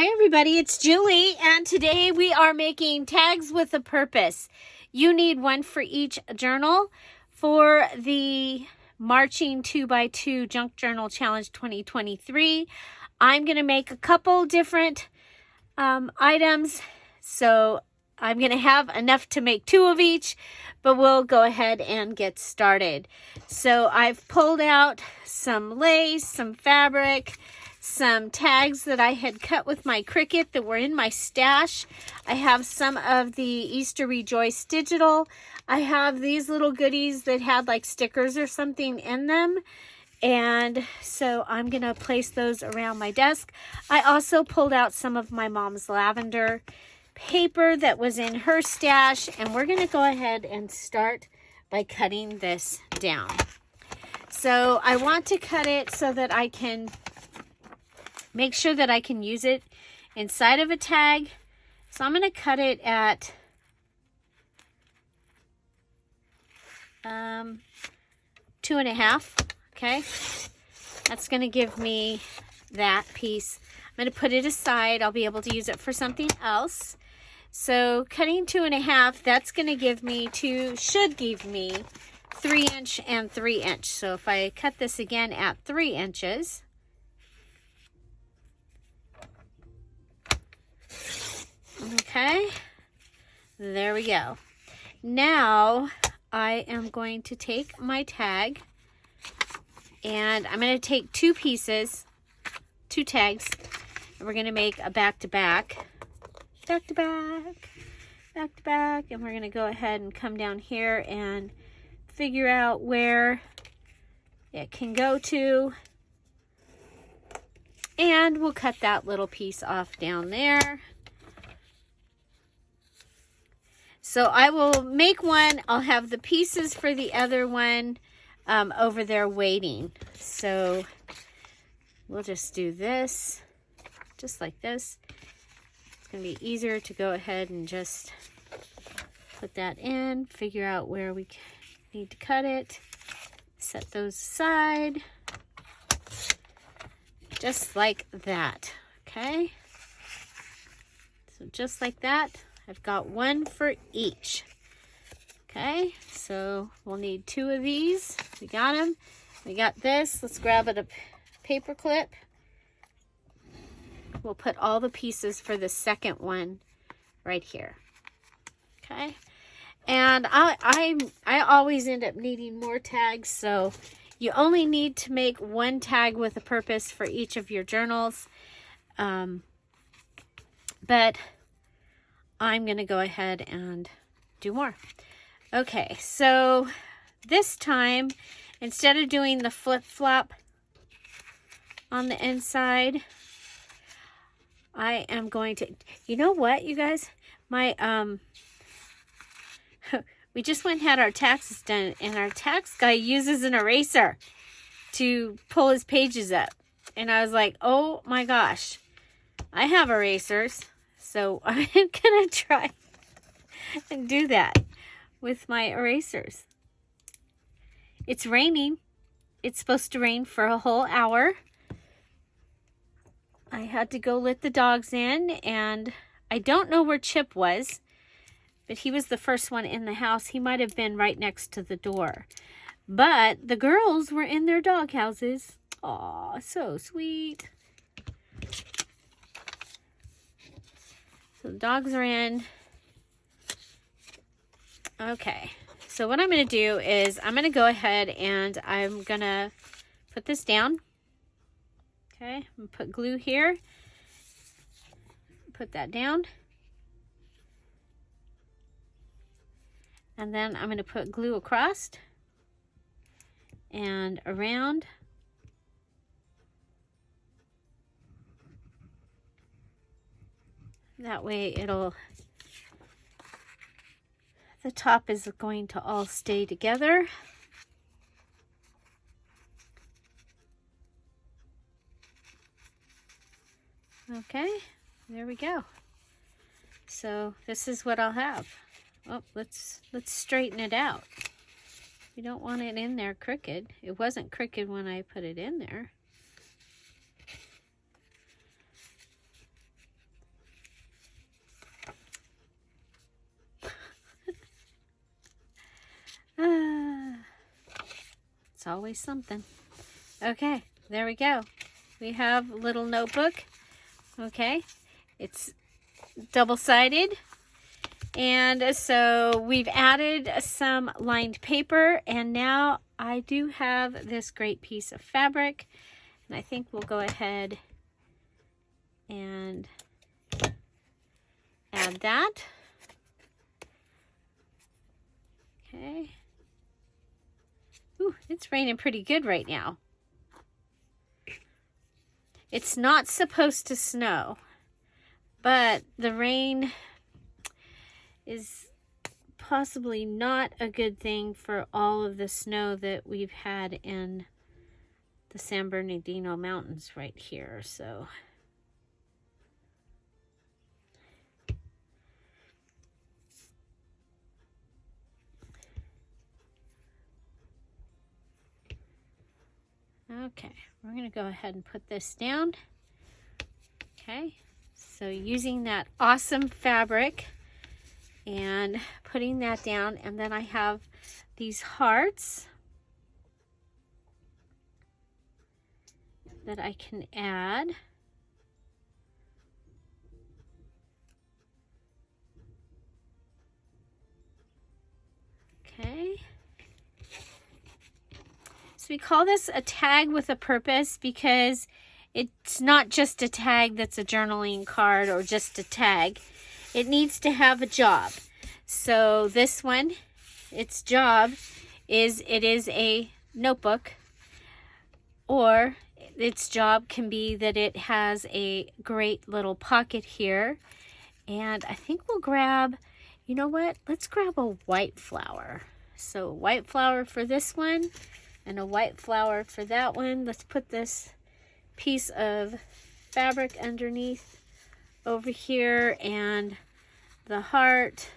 Hi everybody, it's Julie, and today we are making tags with a purpose. You need one for each journal for the Marching 2x2 Junk Journal Challenge 2023. I'm going to make a couple different items, so I'm going to have enough to make 2 of each, but we'll go ahead and get started. So I've pulled out some lace, some fabric, some tags that I had cut with my Cricut that were in my stash. I have some of the Easter Rejoice digital. I have these little goodies that had like stickers or something in them. And so I'm going to place those around my desk. I also pulled out some of my mom's lavender paper that was in her stash. And we're going to go ahead and start by cutting this down. So I want to cut it so that I can make sure that I can use it inside of a tag. So I'm going to cut it at 2.5. Okay, that's going to give me that piece. I'm going to put it aside. I'll be able to use it for something else. So cutting 2.5, that's going to give me should give me 3 inch and 3 inch. So if I cut this again at 3 inches, okay, there we go. Now I am going to take my tag and I'm going to take 2 pieces, 2 tags, and we're going to make a back-to-back, back-to-back, and we're going to go ahead and come down here and figure out where it can go to, and we'll cut that little piece off down there. So I will make one. I'll have the pieces for the other one over there waiting. So we'll just do this, just like this. It's going to be easier to go ahead and just put that in, figure out where we need to cut it, set those aside, just like that, okay? So just like that. I've got 1 for each. Okay, so we'll need 2 of these. We got them. We got this. Let's grab a paper clip. We'll put all the pieces for the second one right here. Okay, and I always end up needing more tags, so you only need to make 1 tag with a purpose for each of your journals. But I'm going to go ahead and do more. Okay, so this time, instead of doing the flip-flop on the inside, I am going to, you know what, you guys? My, we just went and had our taxes done, and our tax guy uses an eraser to pull his pages up. And I was like, oh my gosh, I have erasers. So I'm going to try and do that with my erasers. It's raining. It's supposed to rain for a whole hour. I had to go let the dogs in, and I don't know where Chip was, but he was the first one in the house. He might have been right next to the door. But the girls were in their dog houses. Aw, so sweet. So the dogs are in. Okay, so what I'm going to do is I'm going to go ahead and I'm going to put this down. Okay, I'm going to put glue here. Put that down. And then I'm going to put glue across and around. That way the top is going to all stay together. Okay, there we go. So this is what I'll have. Oh, let's straighten it out. We don't want it in there crooked. It wasn't crooked when I put it in there. always something. Okay, there we go. We have a little notebook. Okay, it's double-sided. And so we've added some lined paper, and now I do have this great piece of fabric, and I think we'll go ahead and add that. Okay. Ooh, it's raining pretty good right now. It's not supposed to snow, but the rain is possibly not a good thing for all of the snow that we've had in the San Bernardino Mountains right here. So okay, we're going to go ahead and put this down. Okay, so using that awesome fabric and putting that down, and then I have these hearts that I can add. Okay. So we call this a tag with a purpose because it's not just a tag that's a journaling card or just a tag. It needs to have a job. So this one, its job is it is a notebook, or its job can be that it has a great little pocket here. And I think we'll grab, you know what? Let's grab a white flower. So a white flower for this one and a white flower for that one. Let's put this piece of fabric underneath over here and the heart.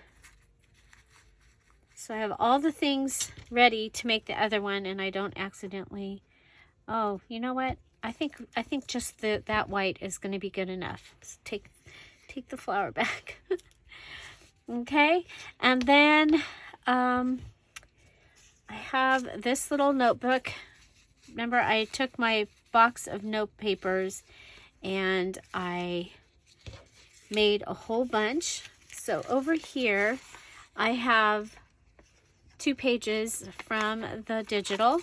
So I have all the things ready to make the other one, and I don't accidentally, oh, you know what? I think just that white is going to be good enough. Let's take the flower back. Okay, and then I have this little notebook. Remember, I took my box of note papers and I made a whole bunch. So over here I have 2 pages from the digital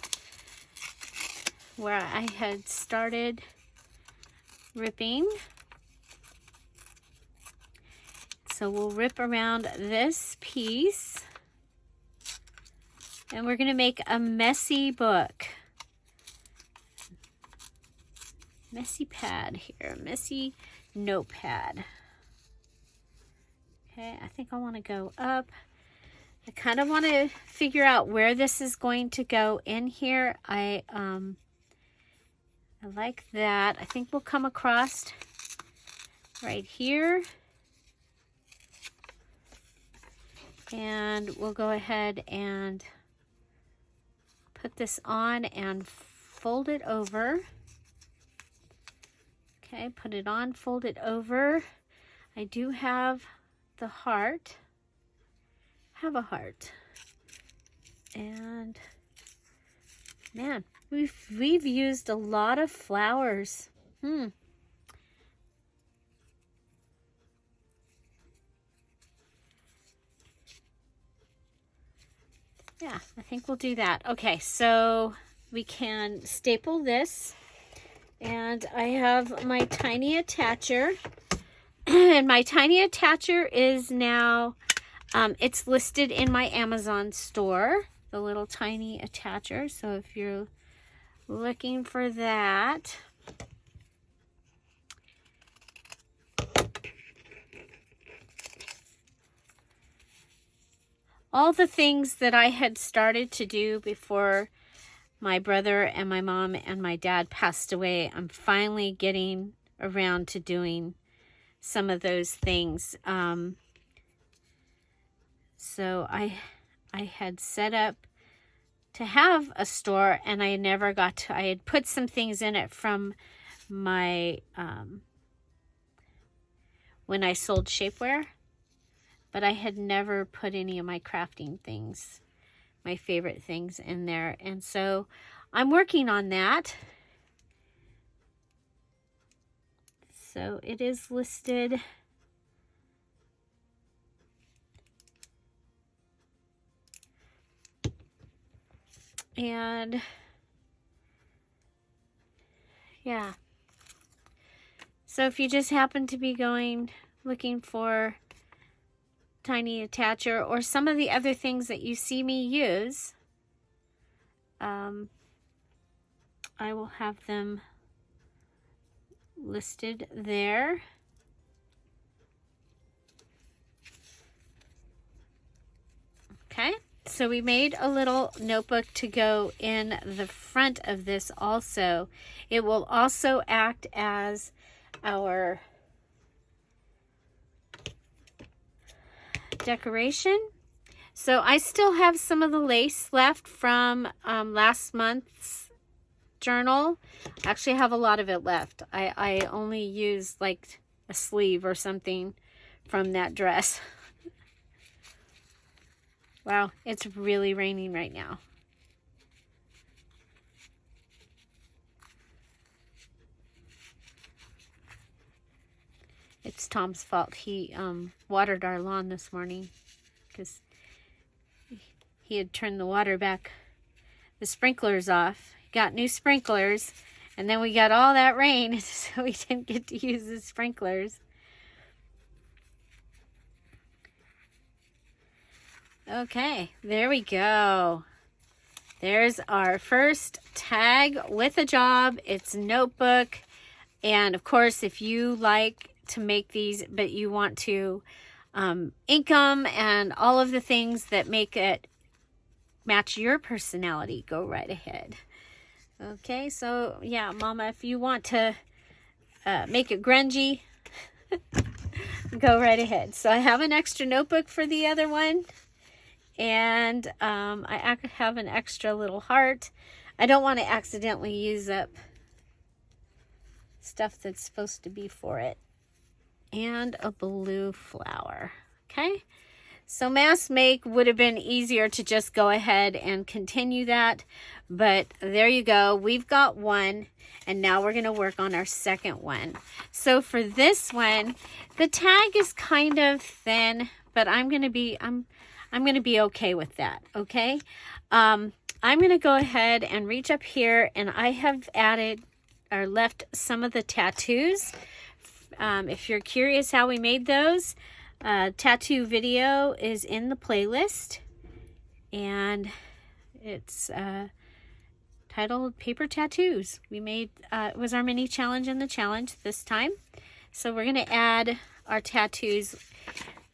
where I had started ripping. So we'll rip around this piece and we're going to make a messy book. Messy pad here, messy notepad. Okay, I think I want to go up. I kind of want to figure out where this is going to go in here. I like that. I think we'll come across right here. And we'll go ahead and put this on and fold it over. Okay, put it on, fold it over. I do have the heart. Have a heart. And man, we've used a lot of flowers. Yeah, I think we'll do that. Okay, so we can staple this. And I have my tiny attacher. And my tiny attacher is now, it's listed in my Amazon store, the little tiny attacher. So if you're looking for that, all the things that I had started to do before my brother and my mom and my dad passed away, I'm finally getting around to doing some of those things. So I had set up to have a store, and I never got to. I had put some things in it from my when I sold shapewear, but I had never put any of my crafting things, my favorite things, in there. And so I'm working on that. So it is listed. And yeah. So if you just happen to be looking for tiny attacher or some of the other things that you see me use, I will have them listed there. Okay, so we made a little notebook to go in the front of this also. It will also act as our decoration. So I still have some of the lace left from last month's journal. I actually have a lot of it left. I only used like a sleeve or something from that dress. Wow, it's really raining right now. It's Tom's fault. He watered our lawn this morning because he had turned the water back, the sprinklers off. He got new sprinklers, and then we got all that rain, so we didn't get to use the sprinklers. Okay, there we go. There's our first tag with a job. It's a notebook. And of course, if you like to make these, but you want to ink them and all of the things that make it match your personality, go right ahead. Okay, so yeah, Mama, if you want to make it grungy, go right ahead. So I have an extra notebook for the other one. And I have an extra little heart. I don't want to accidentally use up stuff that's supposed to be for it. And a blue flower. Okay. So mass make would have been easier to just go ahead and continue that. But there you go. We've got one. And now we're going to work on our second one. So for this one, the tag is kind of thin, but I'm going to be okay with that, okay? I'm going to go ahead and reach up here, and I have added or left some of the tattoos. If you're curious how we made those, tattoo video is in the playlist, and it's titled Paper Tattoos. We made, it was our mini challenge in the challenge this time. So we're going to add our tattoos.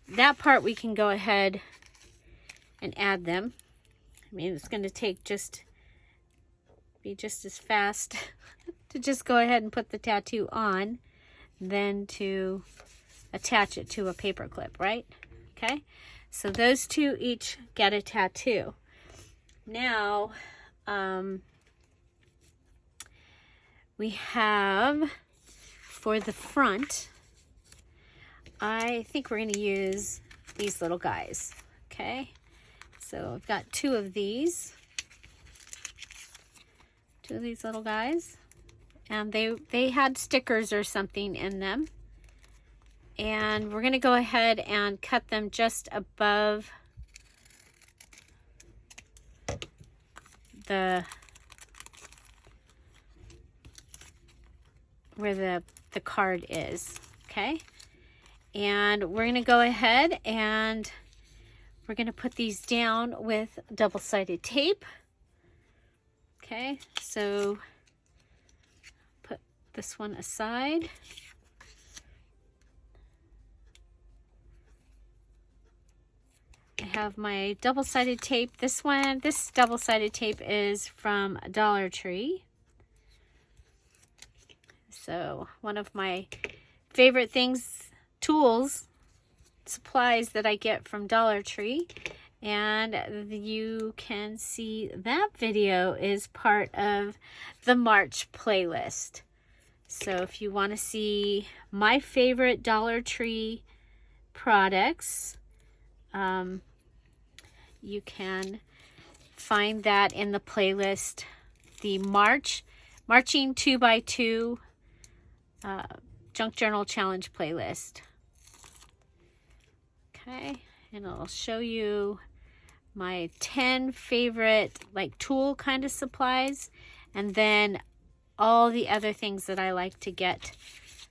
That part we can go ahead and add them. I mean, it's going to take be just as fast to just go ahead and put the tattoo on than to attach it to a paper clip, right? Okay, so those two each get a tattoo. Now, we have for the front, I think we're going to use these little guys, okay? So I've got two of these little guys, and they had stickers or something in them. And we're going to go ahead and cut them just above where the card is, okay? And we're going to go ahead and we're going to put these down with double-sided tape. Okay, so put this one aside. I have my double-sided tape. This double-sided tape is from Dollar Tree. So one of my favorite things, supplies that I get from Dollar Tree. And you can see that video is part of the March playlist. So if you want to see my favorite Dollar Tree products, you can find that in the playlist, the Marching 2x2 Junk Journal Challenge playlist. Okay, and it'll show you my 10 favorite like tool kind of supplies, and then all the other things that I like to get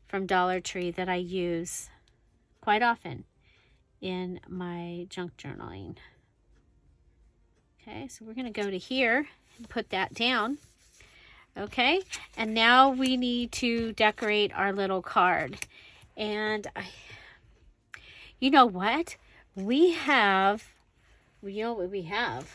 from Dollar Tree that I use quite often in my junk journaling. Okay, so we're going to go to here and put that down. Okay, and now we need to decorate our little card. And you know what? We have, you know what we have?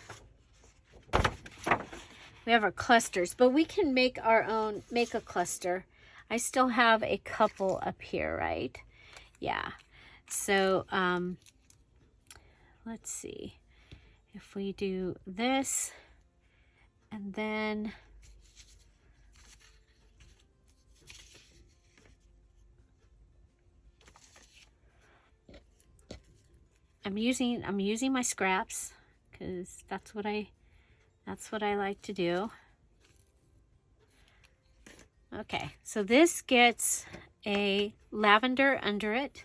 We have our clusters, but we can make our own, make a cluster. I still have a couple up here, right? Yeah. So, let's see. If we do this, and then I'm using my scraps because that's what I like to do. Okay, so this gets a lavender under it.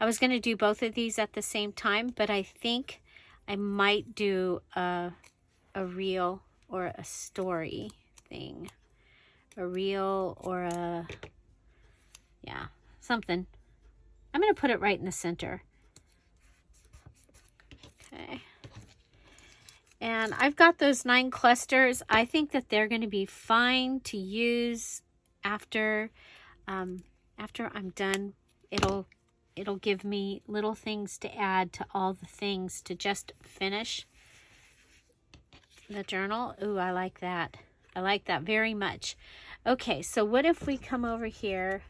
I was going to do both of these at the same time, but I think I might do a reel or a story thing. A reel or a, yeah, something. I'm going to put it right in the center. Okay. And I've got those 9 clusters. I think that they're going to be fine to use after I'm done. It'll give me little things to add to all the things to just finish the journal. Ooh, I like that. I like that very much. Okay, so what if we come over here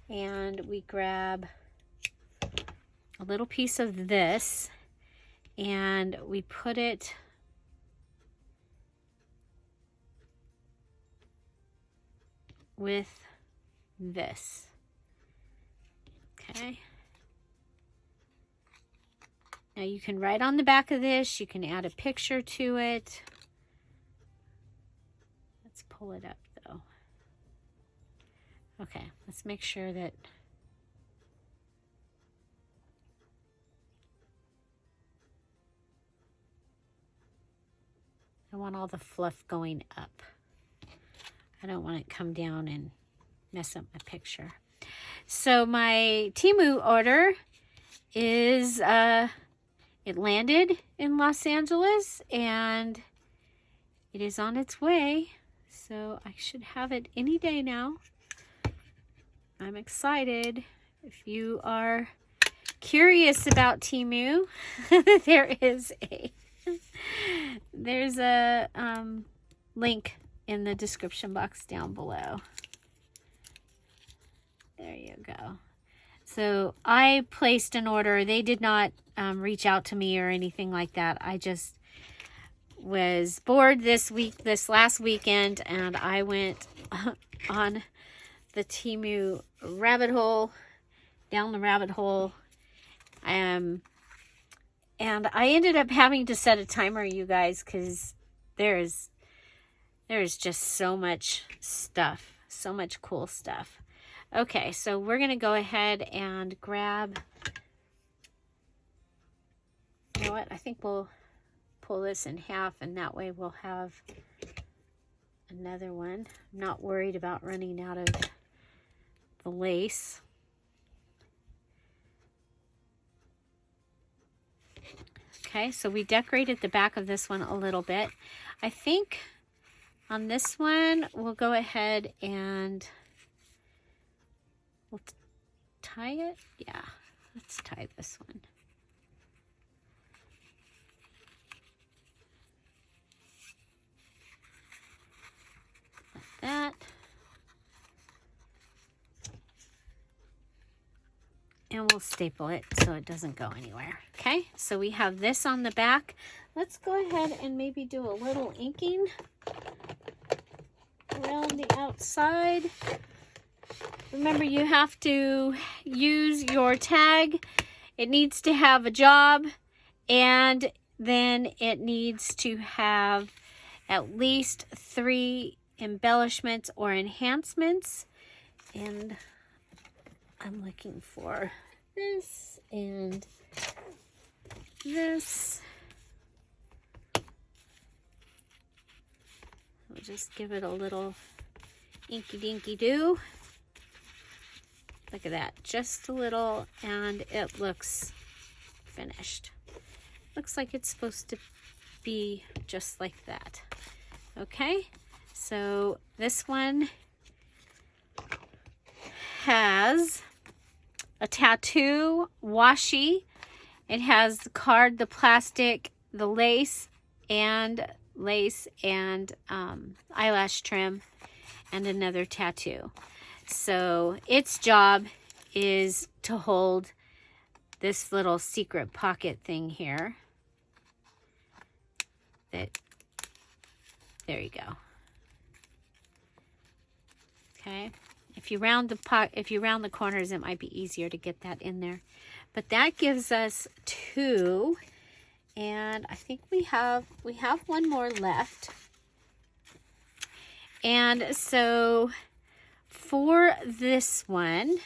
and we grab a little piece of this and we put it with this. Okay. Now you can write on the back of this. You can add a picture to it. Let's pull it up though. Okay, let's make sure that I want all the fluff going up. I don't want it to come down and mess up my picture. So my Temu order is, it landed in Los Angeles and it is on its way. So I should have it any day now. I'm excited. If you are curious about Temu, there's a link in the description box down below. There you go. So I placed an order. They did not reach out to me or anything like that. I just was bored this last weekend, and I went on the Temu rabbit hole, down the rabbit hole. And I ended up having to set a timer, you guys, because there's just so much stuff, so much cool stuff. Okay, so we're going to go ahead and grab, you know what, I think we'll pull this in half, and that way we'll have another one. I'm not worried about running out of the lace. Okay, so we decorated the back of this one a little bit. I think on this one, we'll go ahead and we'll tie it. Yeah, let's tie this one. Like that. And we'll staple it so it doesn't go anywhere. Okay, so we have this on the back. Let's go ahead and maybe do a little inking around the outside. Remember, you have to use your tag. It needs to have a job, And then it needs to have at least 3 embellishments or enhancements. And I'm looking for this and this. We'll just give it a little inky dinky do. Look at that, just a little, and it looks finished. Looks like it's supposed to be just like that. Okay, so this one has a tattoo washi. It has the card, the plastic, the lace and eyelash trim, and another tattoo. So its job is to hold this little secret pocket thing here. There you go. Okay. If you round the corners, it might be easier to get that in there. But that gives us 2, and I think we have one more left. And so for this one,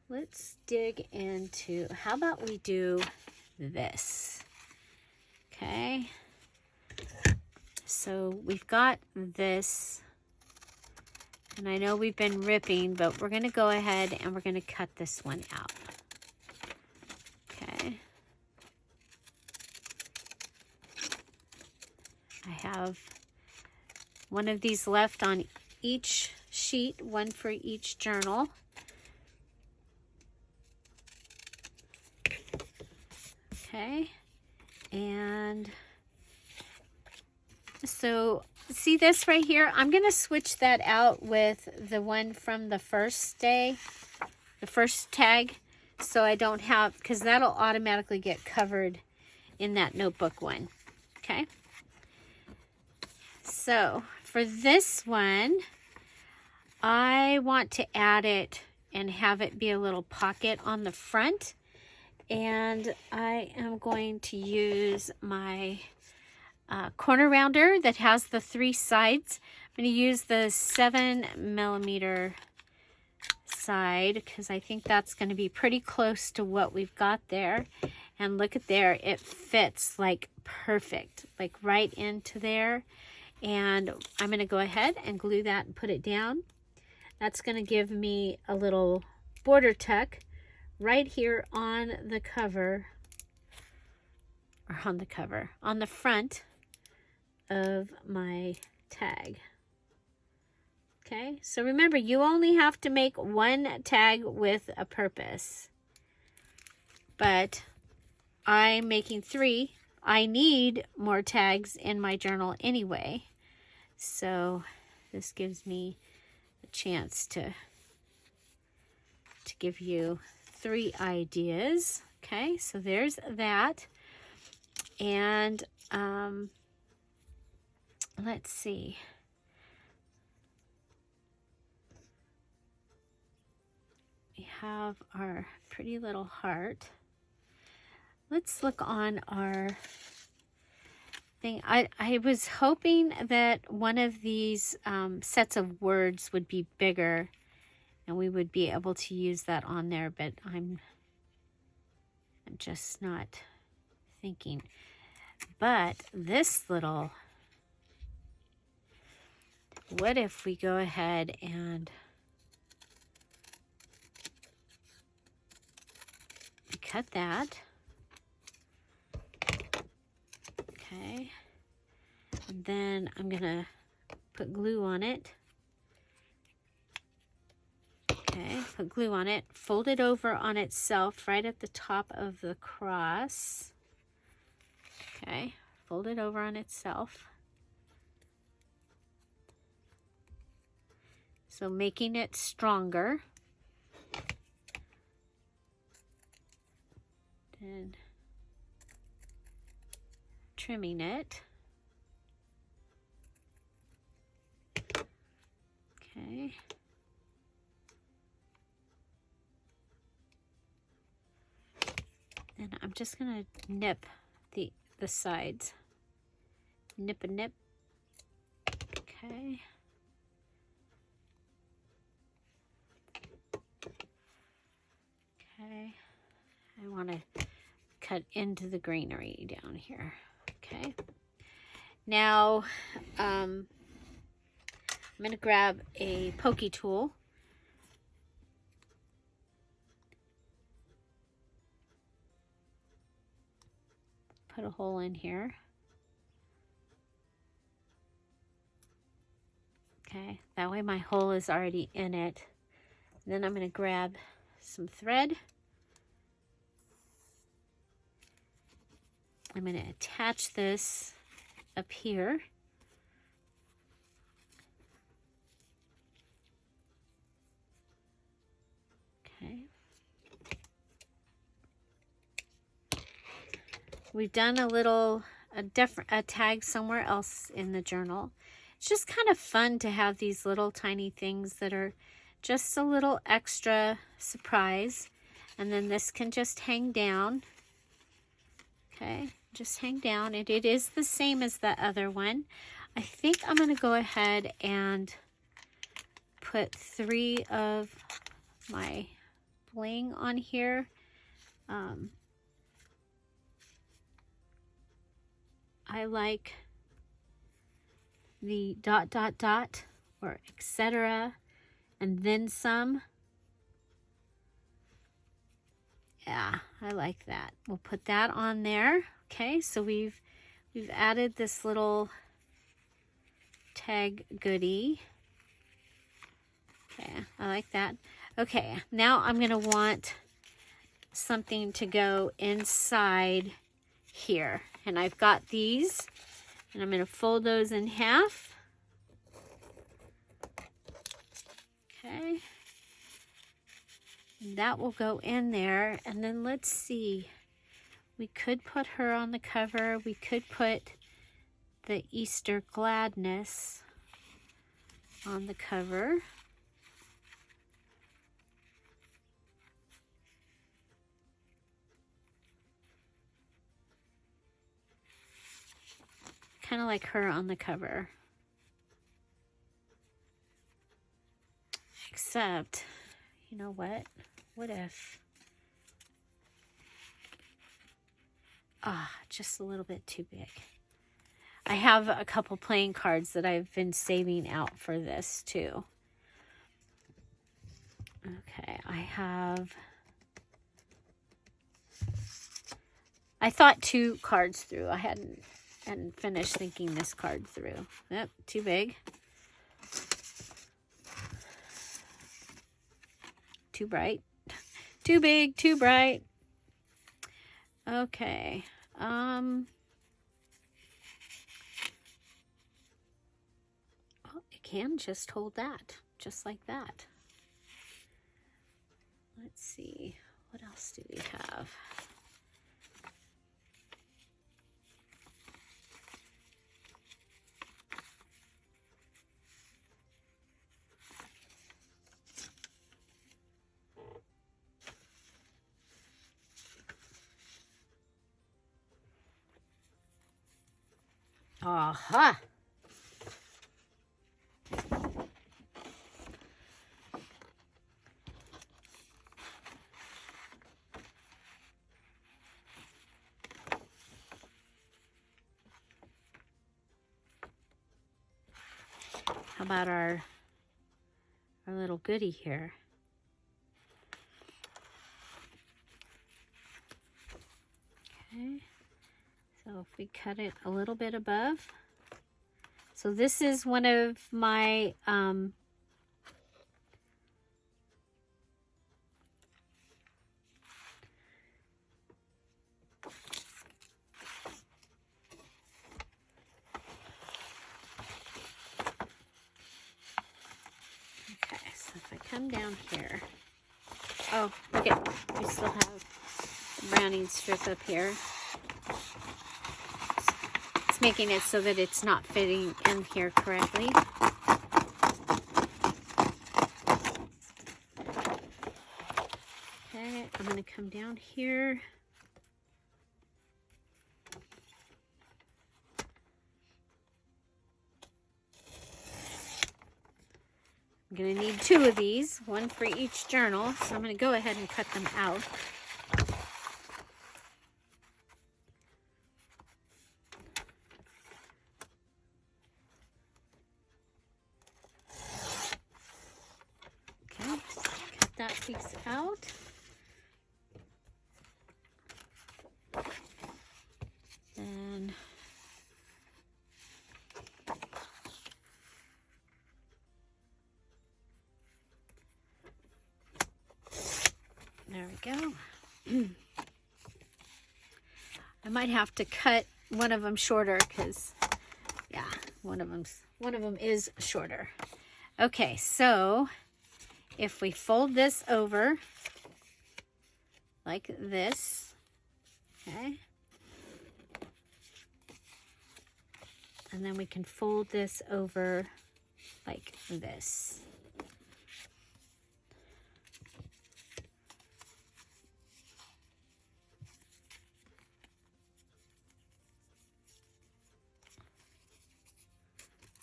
let's dig into, how about we do this? Okay. So we've got this, and I know we've been ripping, but we're going to go ahead and we're going to cut this one out. Okay. I have one of these left on each sheet, one for each journal. Okay, and so see this right here? I'm going to switch that out with the one from the first day, the first tag, so I don't have, because that'll automatically get covered in that notebook one. Okay, so for this one, I want to add it and have it be a little pocket on the front. And I am going to use my corner rounder that has the 3 sides. I'm going to use the 7mm side because I think that's going to be pretty close to what we've got there. And look at there, it fits like perfect, like right into there. And I'm going to go ahead and glue that and put it down. That's going to give me a little border tuck right here on the cover, or on the front of my tag. Okay, so remember, you only have to make 1 tag with a purpose, but I'm making 3. I need more tags in my journal anyway, so this gives me a chance to give you 3 ideas. Okay, so there's that. And let's see. We have our pretty little heart. Let's look on our thing. I was hoping that one of these sets of words would be bigger and we would be able to use that on there, but I'm just not thinking. But this little, what if we go ahead and cut that? Okay. And then I'm gonna put glue on it. Okay, put glue on it, fold it over on itself right at the top of the cross. Okay, fold it over on itself. So making it stronger. Then trimming it. Okay. And I'm just going to nip the sides. Nip and nip. Okay. Okay. I want to cut into the greenery down here. Okay. Now, I'm going to grab a pokey tool. Put a hole in here. Okay, that way my hole is already in it. Then I'm going to grab some thread. I'm going to attach this up here. Okay. We've done a tag somewhere else in the journal. It's just kind of fun to have these little tiny things that are just a little extra surprise. And then this can just hang down. Okay, just hang down. And it is the same as the other one. I think I'm going to go ahead and put 3 of my bling on here. I like the ... or etc. and then some. Yeah, I like that. We'll put that on there. Okay, so we've added this little tag goodie. Okay, I like that. Okay, now I'm going to want something to go inside here. And I've got these, and I'm going to fold those in half. Okay. And that will go in there. And then let's see. We could put her on the cover. We could put the Easter Gladness on the cover. Kind of like her on the cover. Except, you know what? What if... just a little bit too big. I have a couple playing cards that I've been saving out for this too. Okay, I thought 2 cards through. I hadn't finished thinking this card through. Yep, too big. Too bright. Too big, too bright. Okay. It can just hold that, just like that. Let's see, what else do we have? Aha! How about our little goodie here? Okay. So if we cut it a little bit above. So this is one of my okay, so if I come down here. Oh, look at, we still have the browning strip up here. It's making it so that it's not fitting in here correctly. Okay, I'm going to come down here. I'm going to need 2 of these, one for each journal. So I'm going to go ahead and cut them out. Okay, cut that piece out. And there we go. I might have to cut one of them shorter because, yeah, one of them is shorter. Okay, so if we fold this over like this, okay, and then we can fold this over like this.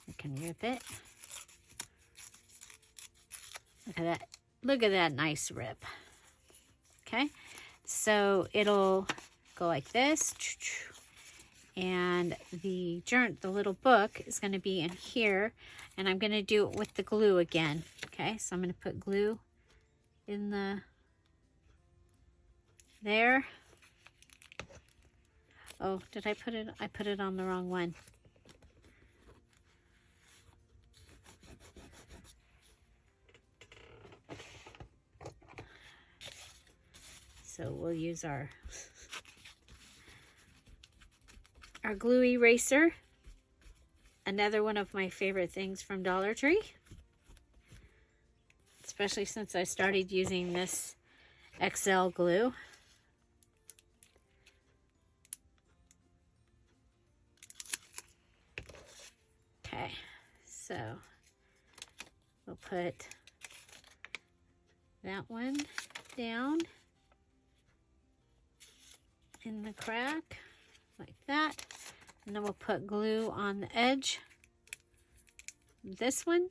We can rip it. Look at that. Look at that nice rip. Okay, so it'll go like this. And the little book is going to be in here, and I'm going to do it with the glue again. Okay, so I'm going to put glue in there. Oh, did I put it? I put it on the wrong one. So we'll use our glue eraser, another one of my favorite things from Dollar Tree, especially since I started using this XL glue. Okay, so we'll put that one down in the crack like that, and then we'll put glue on the edge of this one,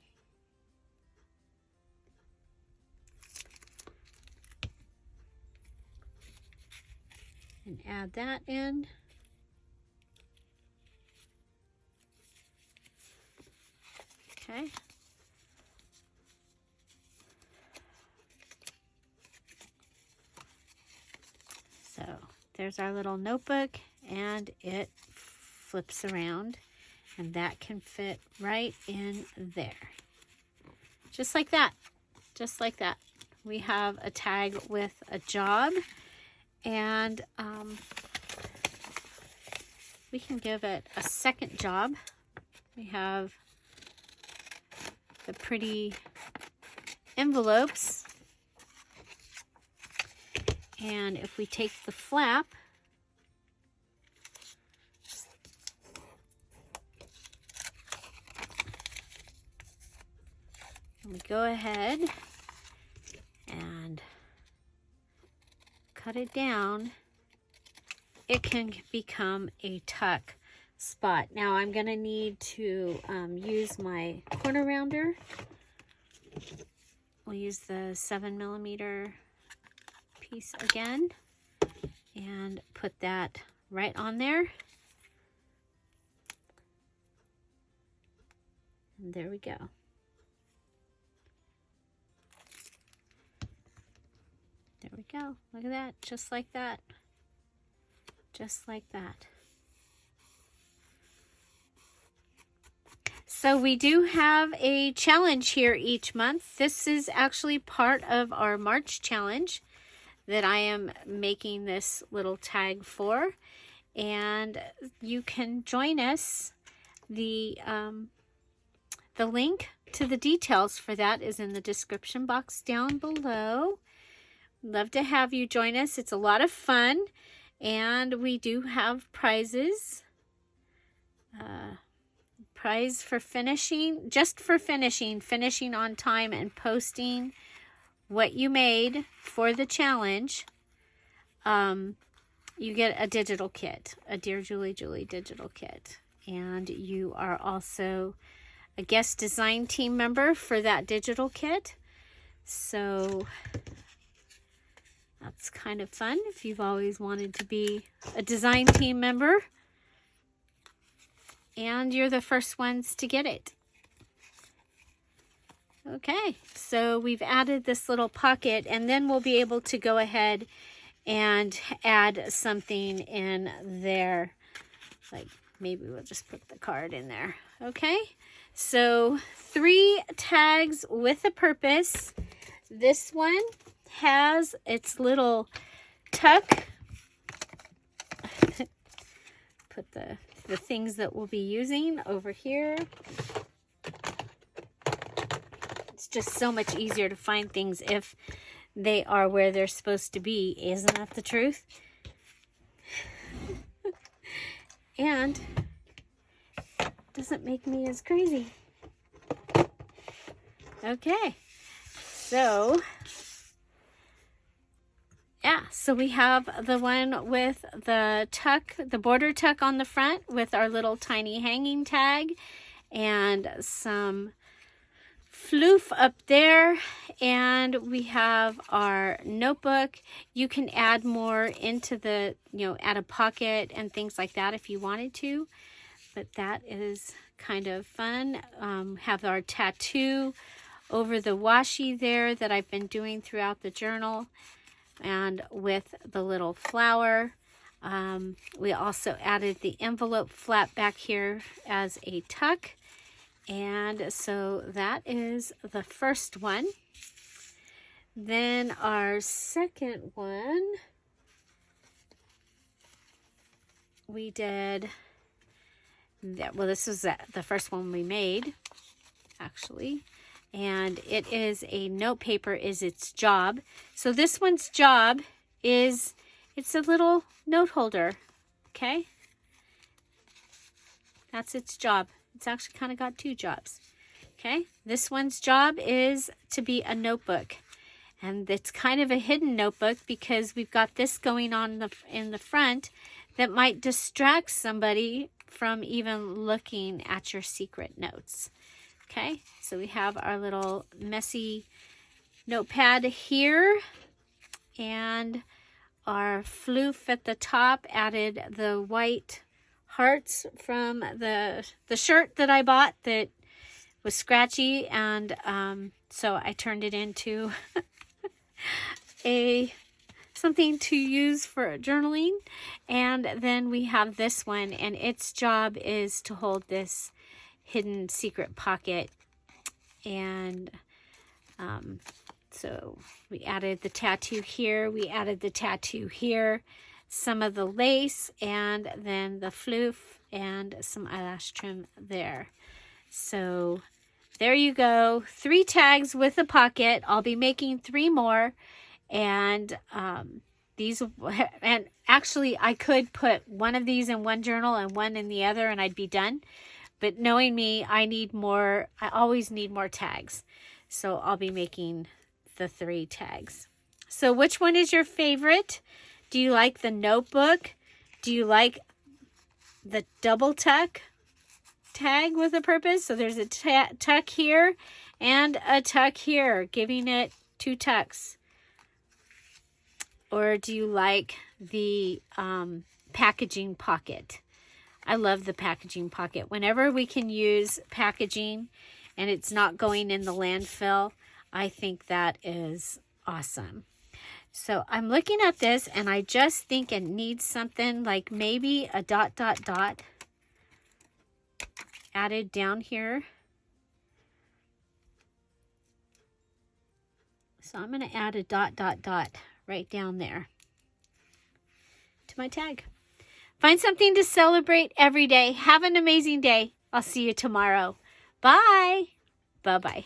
and add that in. Okay, so there's our little notebook, and it flips around, and that can fit right in there. Just like that. Just like that. We have a tag with a job, and we can give it a second job. We have the pretty envelopes, and if we take the flap and we go ahead and cut it down, it can become a tuck spot. Now I'm going to need to use my corner rounder. We'll use the 7mm piece again and put that right on there. And there we go. There we go. Look at that. Just like that. Just like that. So we do have a challenge here each month. This is actually part of our March challenge that I am making this little tag for. And you can join us. The link to the details for that is in the description box down below. Love to have you join us. It's a lot of fun, and we do have prizes. Prize for finishing, just for finishing on time and posting what you made for the challenge. You get a digital kit, a Dear Julie digital kit, and you are also a guest design team member for that digital kit. So that's kind of fun if you've always wanted to be a design team member. And you're the first ones to get it. Okay, so we've added this little pocket, and then we'll be able to go ahead and add something in there. Like maybe we'll just put the card in there. Okay, so 3 tags with a purpose. This one has its little tuck. Put the things that we'll be using over here. It's just so much easier to find things if they are where they're supposed to be. Isn't that the truth? And doesn't make me as crazy. Okay, so yeah, so we have the one with the tuck, the border tuck on the front with our little tiny hanging tag and some floof up there, and we have our notebook. You can add more into the, add a pocket and things like that if you wanted to, but that is kind of fun. Have our tattoo over the washi there that I've been doing throughout the journal, and with the little flower. We also added the envelope flap back here as a tuck. And so that is the first one. Then our second one, we did that. Well, this was the first one we made, actually. And it is a note paper is its job. So this one's job is, it's a little note holder, okay? That's its job. It's actually kind of got 2 jobs, okay? This one's job is to be a notebook. And it's kind of a hidden notebook because we've got this going on in the front that might distract somebody from even looking at your secret notes. Okay, so we have our little messy notepad here, and our floof at the top added the white hearts from the shirt that I bought that was scratchy, and so I turned it into something to use for journaling. And then we have this one, and its job is to hold this hidden secret pocket. And so we added the tattoo here, we added the tattoo here, some of the lace, and then the floof and some eyelash trim there. So there you go, 3 tags with a pocket. I'll be making 3 more, and and actually I could put one of these in one journal and one in the other and I'd be done. But knowing me, I need more. I always need more tags. So I'll be making the 3 tags. So which one is your favorite? Do you like the notebook? Do you like the double tuck tag with a purpose? So there's a tuck here and a tuck here, giving it 2 tucks. Or do you like the packaging pocket? I love the packaging pocket. Whenever we can use packaging and it's not going in the landfill, I think that is awesome. So I'm looking at this and I just think it needs something like maybe a ... added down here. So I'm going to add a ... right down there to my tag. Find something to celebrate every day. Have an amazing day. I'll see you tomorrow. Bye. Bye-bye.